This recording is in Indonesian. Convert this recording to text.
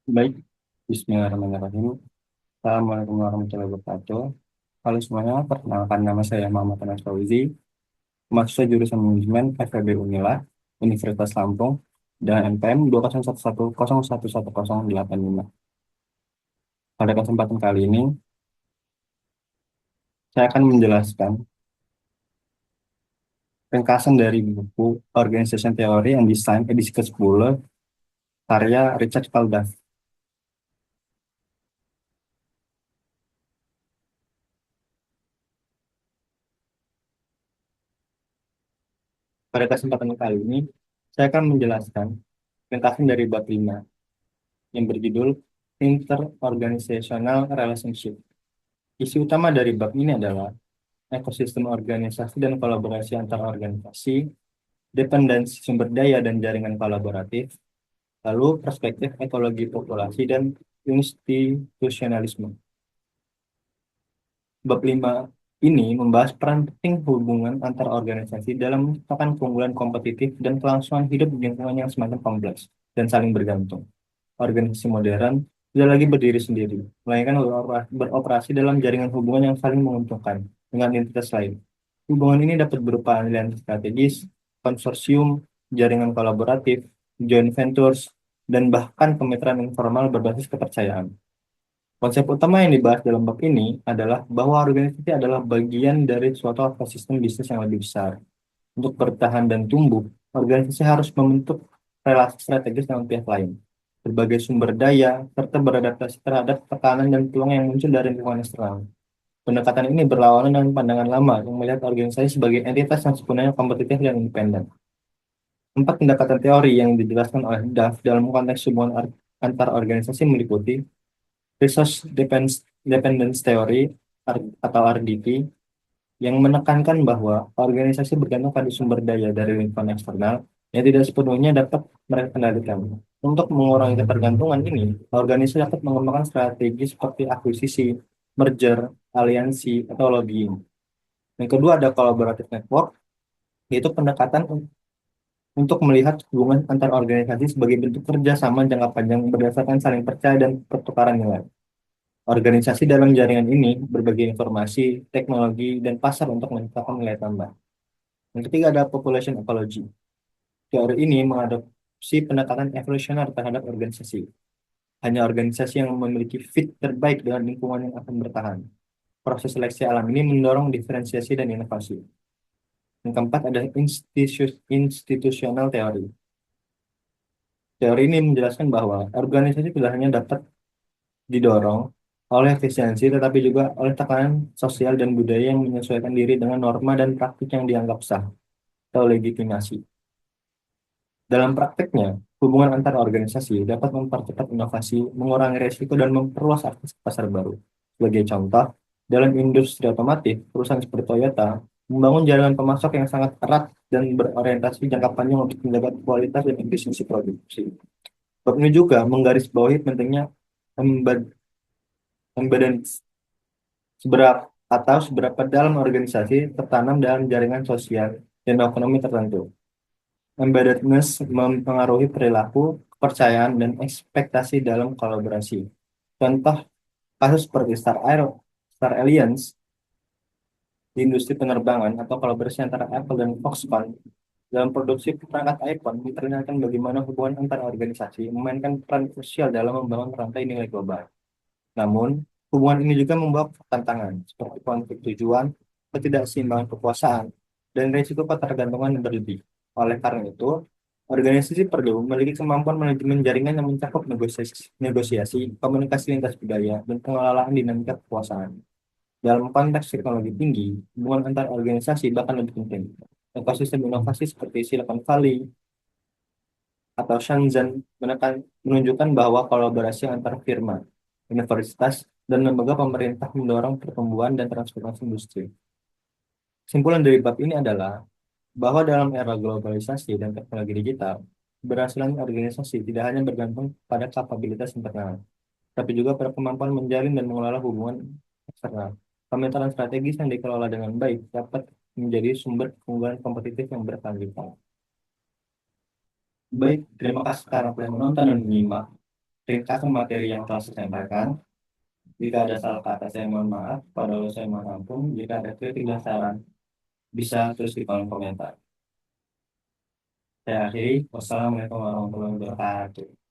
Baik, Bismillahirrahmanirrahim. Assalamualaikum warahmatullahi wabarakatuh. Halo semuanya, perkenalkan nama saya Muhammad Anas Fauzi, mahasiswa jurusan manajemen FEB Unila, Universitas Lampung, dengan NPM 20110111085. Pada kesempatan kali ini, saya akan menjelaskan ringkasan dari buku Organization Theory and Design edisi ke-10, karya Richard Caldas. Pada kesempatan kali ini, saya akan menjelaskan ringkasan dari bab 5 yang berjudul Interorganizational Relationship. Isi utama dari bab ini adalah ekosistem organisasi dan kolaborasi antar organisasi, dependensi sumber daya dan jaringan kolaboratif, lalu perspektif ekologi populasi dan institusionalisme. Bab 5 ini membahas peran penting hubungan antar organisasi dalam menciptakan keunggulan kompetitif dan kelangsungan hidup di lingkungan yang semakin kompleks dan saling bergantung. Organisasi modern tidak lagi berdiri sendiri, melainkan beroperasi dalam jaringan hubungan yang saling menguntungkan dengan entitas lain. Hubungan ini dapat berupa aliansi strategis, konsorsium, jaringan kolaboratif, joint ventures, dan bahkan kemitraan informal berbasis kepercayaan. Konsep utama yang dibahas dalam bab ini adalah bahwa organisasi adalah bagian dari suatu ekosistem bisnis yang lebih besar. Untuk bertahan dan tumbuh, organisasi harus membentuk relasi strategis dengan pihak lain, berbagai sumber daya, serta beradaptasi terhadap tekanan dan peluang yang muncul dari lingkungan eksternal. Pendekatan ini berlawanan dengan pandangan lama yang melihat organisasi sebagai entitas yang sepenuhnya kompetitif dan independen. Empat pendekatan teori yang dijelaskan oleh Duff dalam konteks hubungan antar organisasi meliputi Dependence Theory atau RDT, yang menekankan bahwa organisasi bergantung pada sumber daya dari lingkungan eksternal yang tidak sepenuhnya dapat mereka kendalikan. Untuk mengurangi ketergantungan ini, organisasi dapat mengembangkan strategi seperti akuisisi, merger, aliansi, atau lobbying. Yang kedua ada collaborative network, yaitu pendekatan untuk melihat hubungan antar organisasi sebagai bentuk kerjasama jangka panjang berdasarkan saling percaya dan pertukaran nilai. Organisasi dalam jaringan ini berbagi informasi, teknologi, dan pasar untuk menciptakan nilai tambah. Yang ketiga ada population ecology. Teori ini mengadopsi pendekatan evolusioner terhadap organisasi. Hanya organisasi yang memiliki fit terbaik dengan lingkungan yang akan bertahan. Proses seleksi alam ini mendorong diferensiasi dan inovasi. Yang keempat ada institutional teori. Teori ini menjelaskan bahwa organisasi tidak hanya dapat didorong oleh efisiensi, tetapi juga oleh tekanan sosial dan budaya yang menyesuaikan diri dengan norma dan praktik yang dianggap sah atau legitimasi. Dalam prakteknya, hubungan antar organisasi dapat mempercepat inovasi, mengurangi risiko, dan memperluas akses ke pasar baru. Sebagai contoh, dalam industri otomotif, perusahaan seperti Toyota membangun jaringan pemasok yang sangat erat dan berorientasi jangka panjang untuk menjaga kualitas dan efisiensi produksi. Bab ini juga menggarisbawahi pentingnya embedded seberapa seberapa dalam organisasi tertanam dalam jaringan sosial dan ekonomi tertentu. Embeddedness mempengaruhi perilaku, kepercayaan, dan ekspektasi dalam kolaborasi. Contoh kasus seperti Star Alliance di industri penerbangan atau kolaborasi antara Apple dan Foxconn dalam produksi perangkat iPhone memperlihatkan bagaimana hubungan antar organisasi memainkan peran krusial dalam membangun rantai nilai global. Namun, hubungan ini juga membawa tantangan seperti konflik tujuan, ketidakseimbangan kekuasaan, dan risiko ketergantungan yang berlebih. Oleh karena itu, organisasi perlu memiliki kemampuan manajemen jaringan yang mencakup negosiasi, komunikasi lintas budaya, dan pengelolaan dinamika kekuasaan. Dalam konteks teknologi tinggi, hubungan antar organisasi bahkan lebih penting. Ekosistem inovasi seperti Silicon Valley atau Shenzhen menunjukkan bahwa kolaborasi antar firma, universitas, dan lembaga pemerintah mendorong pertumbuhan dan transformasi industri. Kesimpulan dari bab ini adalah bahwa dalam era globalisasi dan teknologi digital, keberhasilan organisasi tidak hanya bergantung pada kapabilitas internal, tapi juga pada kemampuan menjalin dan mengelola hubungan eksternal. Pemerintahan strategis yang dikelola dengan baik dapat menjadi sumber keunggulan kompetitif yang berkelanjutan. Baik, terima kasih karena telah menonton dan menyimak. ringkas materi yang telah saya sampaikan. Jika ada salah kata, saya mohon maaf. Pada Allah saya mohon ampun. Jika ada kritik dan saran, bisa terus di kolom komentar. Saya akhiri. Wassalamualaikum warahmatullahi wabarakatuh.